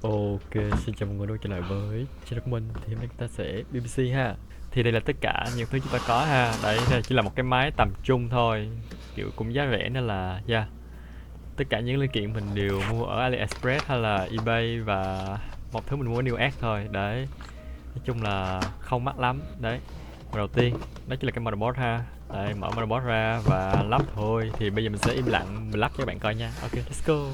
Ok, xin chào mọi người đã quay trở lại với channel của mình. Thì hôm nay chúng ta sẽ BBC ha. Thì đây là tất cả những thứ chúng ta có ha. Đấy, đây chỉ là một cái máy tầm trung thôi. Kiểu cũng giá rẻ nên là yeah. Tất cả những linh kiện mình đều mua ở AliExpress hay là eBay, và một thứ mình mua ở Newegg thôi. Đấy, nói chung là không mắc lắm. Đấy, và đầu tiên đó chính là cái motherboard ha. Đây, mở motherboard ra và lắp thôi. Thì bây giờ mình sẽ im lặng mình lắp cho các bạn coi nha. Ok, let's go.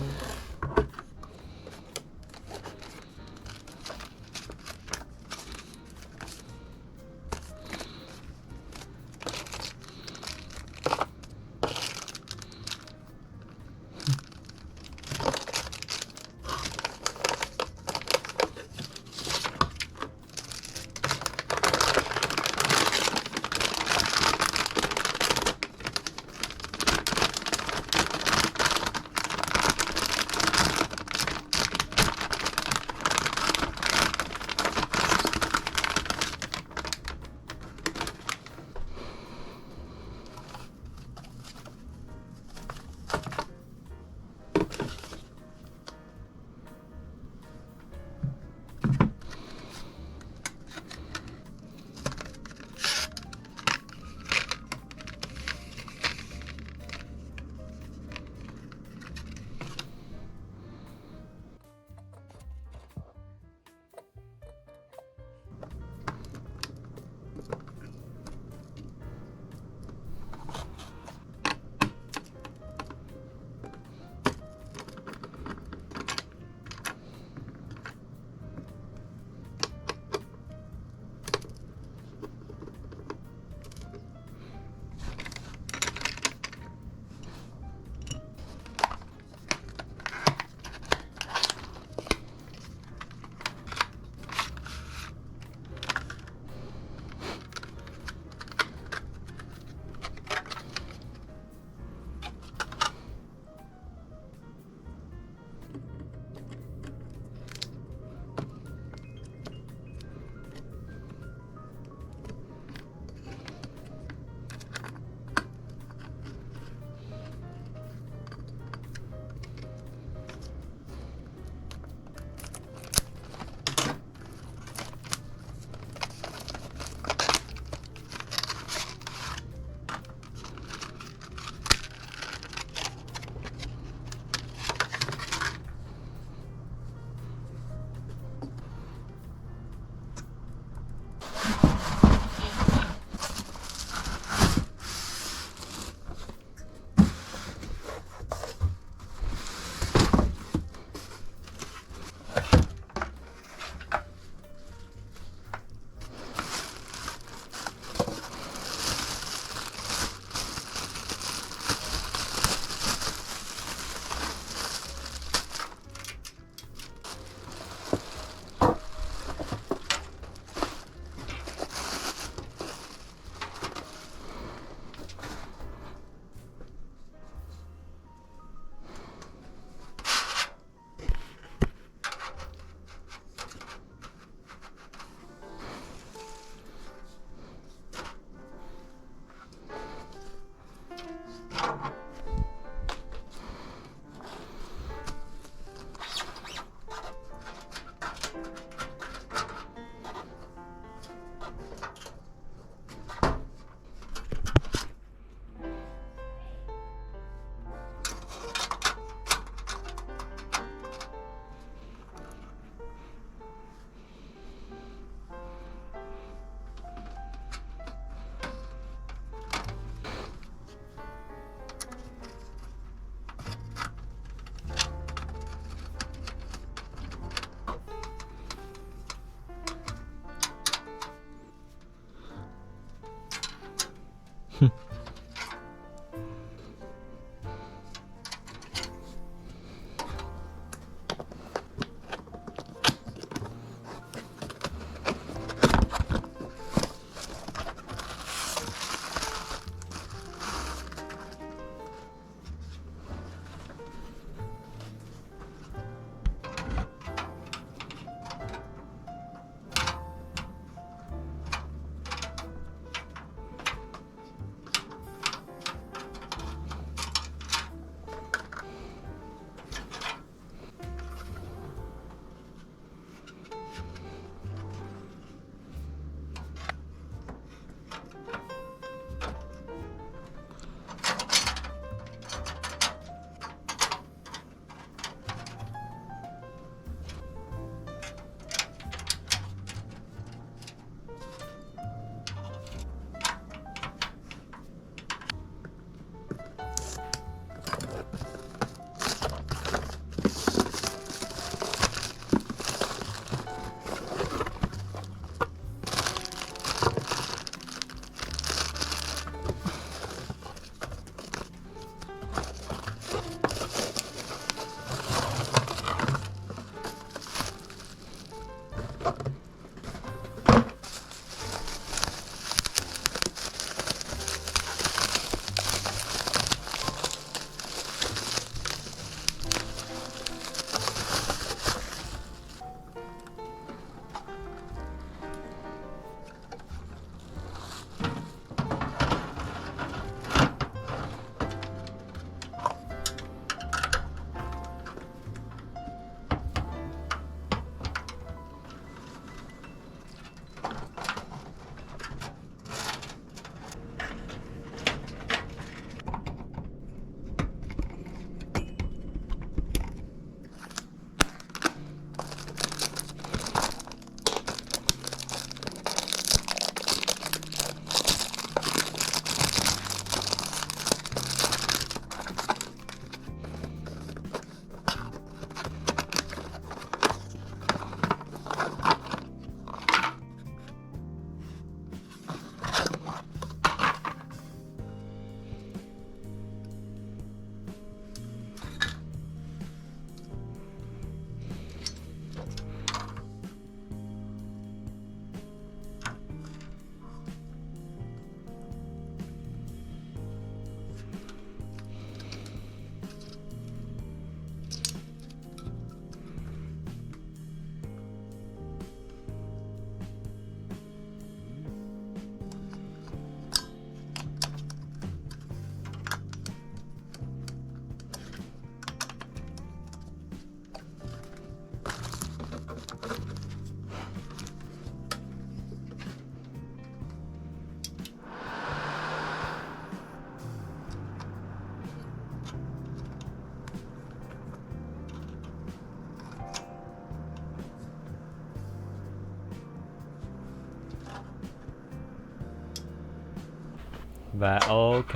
Và ok,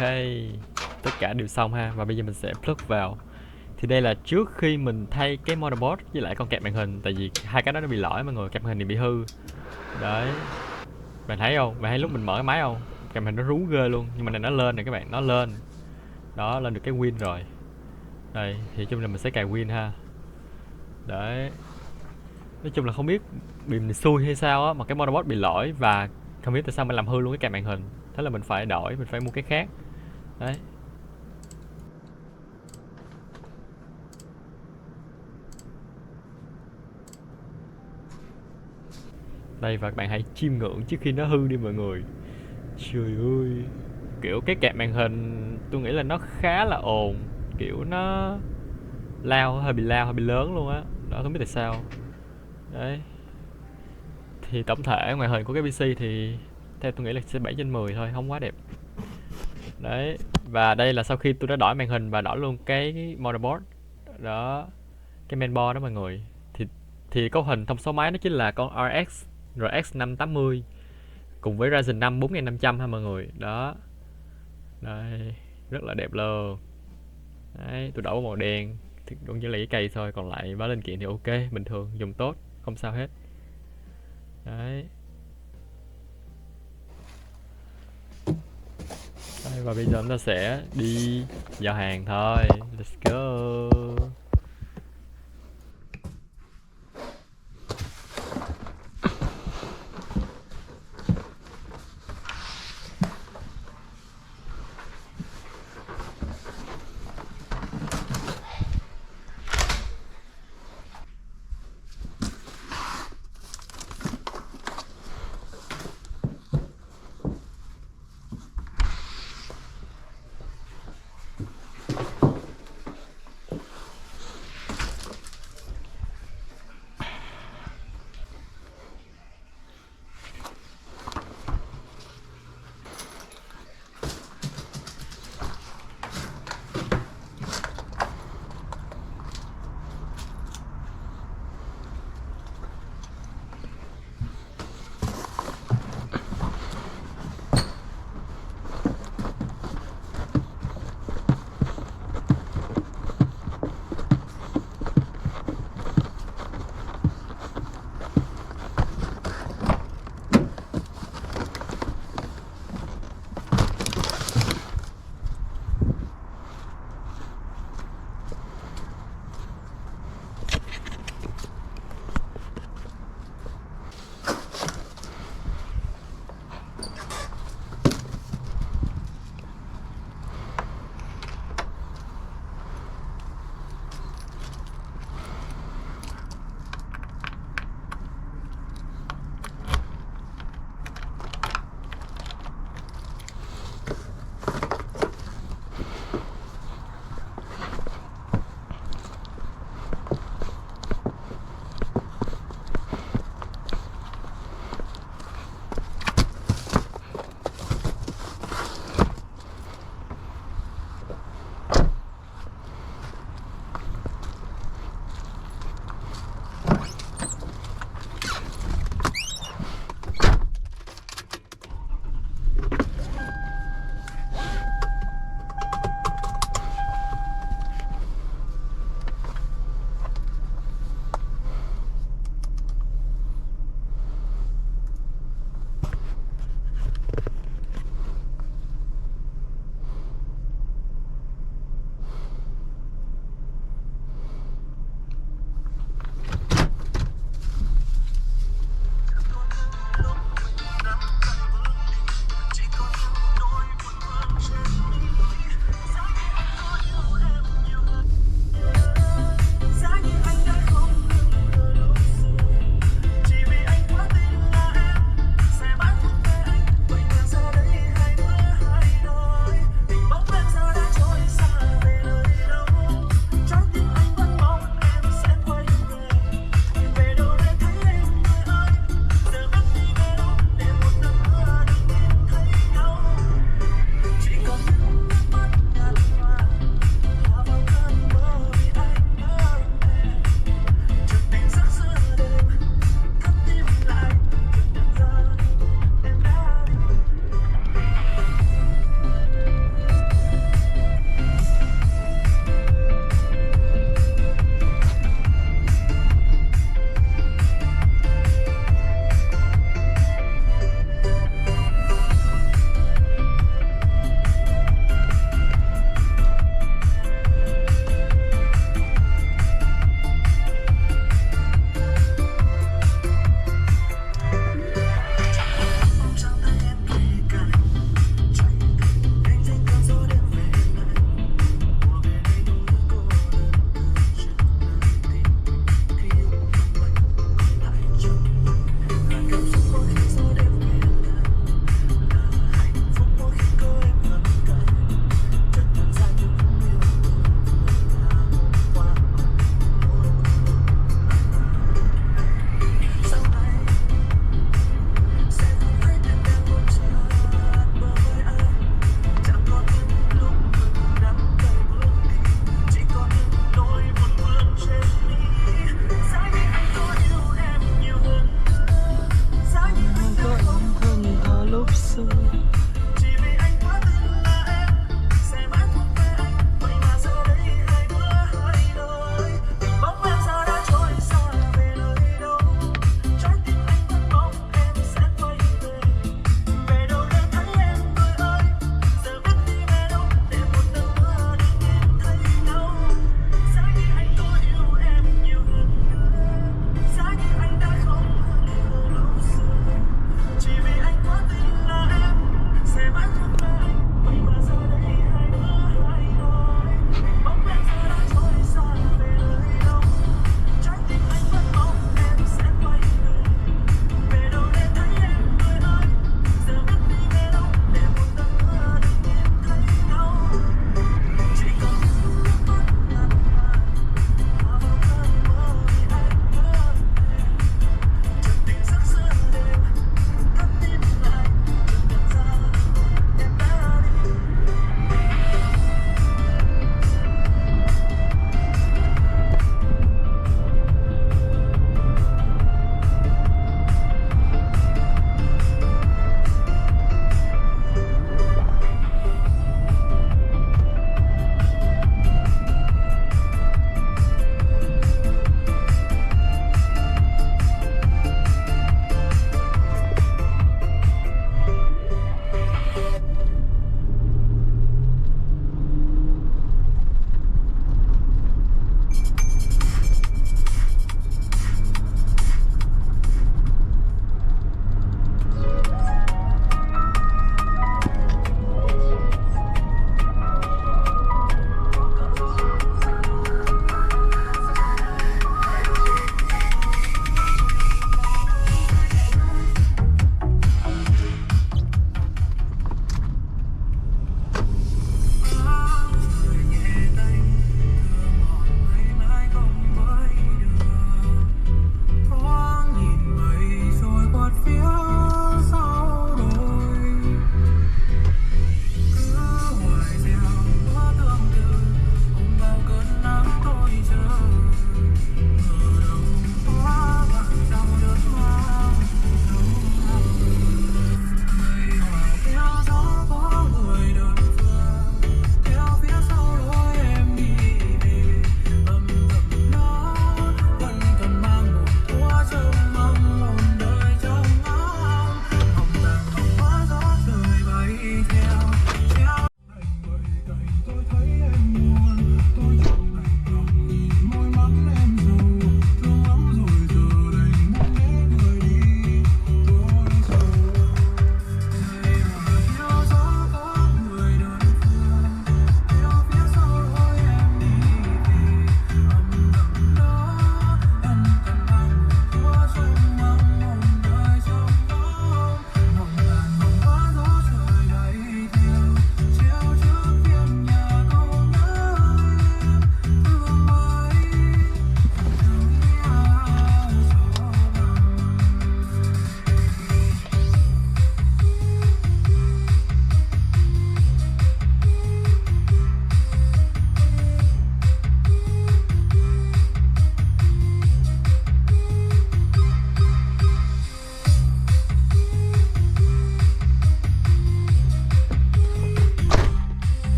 tất cả đều xong ha. Và bây giờ mình sẽ plug vào. Thì đây là trước khi mình thay cái motherboard với lại con kẹp màn hình. Tại vì hai cái đó nó bị lỗi mọi người, kẹp màn hình này bị hư. Đấy, bạn thấy không? Bạn thấy lúc mình mở cái máy không? Kẹp màn hình nó rú ghê luôn. Nhưng mà này nó lên này các bạn, nó lên. Đó, lên được cái win rồi. Đây, thì chung là mình sẽ cài win ha. Đấy, nói chung là không biết bị mình xui hay sao á mà cái motherboard bị lỗi và không biết tại sao mình làm hư luôn cái card màn hình. Thế là mình phải đổi, mình phải mua cái khác. Đấy. Đây, và các bạn hãy chiêm ngưỡng trước khi nó hư đi mọi người. Trời ơi, kiểu cái card màn hình tôi nghĩ là nó khá là ồn, kiểu nó lao, hơi bị lớn luôn á. Đó, không biết tại sao. Đấy, thì tổng thể ngoại hình của cái PC thì theo tôi nghĩ là sẽ 7 trên 10 thôi, không quá đẹp. Đấy, và đây là sau khi tôi đã đổi màn hình và đổi luôn cái motherboard. Đó, cái mainboard đó mọi người. Thì cấu hình thông số máy nó chính là con RX 580 cùng với Ryzen 5 4500 ha mọi người. Đó. Đây, rất là đẹp luôn. Đấy, tôi đổi màu đen thì cũng chỉ là cái cây thôi, còn lại bá linh kiện thì ok, bình thường, dùng tốt, không sao hết. Đấy. Đấy, và bây giờ chúng ta sẽ đi giao hàng thôi. Let's go.